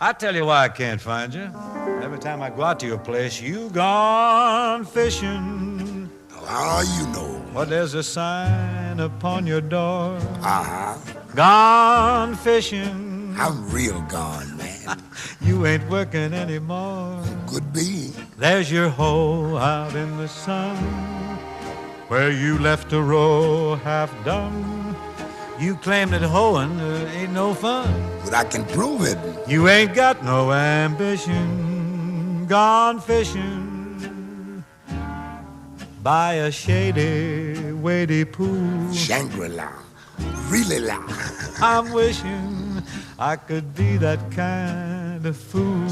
I tell you why I can't find you. Every time I go out to your place, you gone fishing. How you know? But there's a sign upon your door. Uh-huh. Gone fishing. I'm real gone, man. You ain't working anymore. Could be. There's your hoe out in the sun, where you left a row half done. You claim that hoeing ain't no fun. But I can prove it. You ain't got no ambition. Gone fishing by a shady, wadey pool. Shangri-La. Really la. I'm wishing I could be that kind of fool.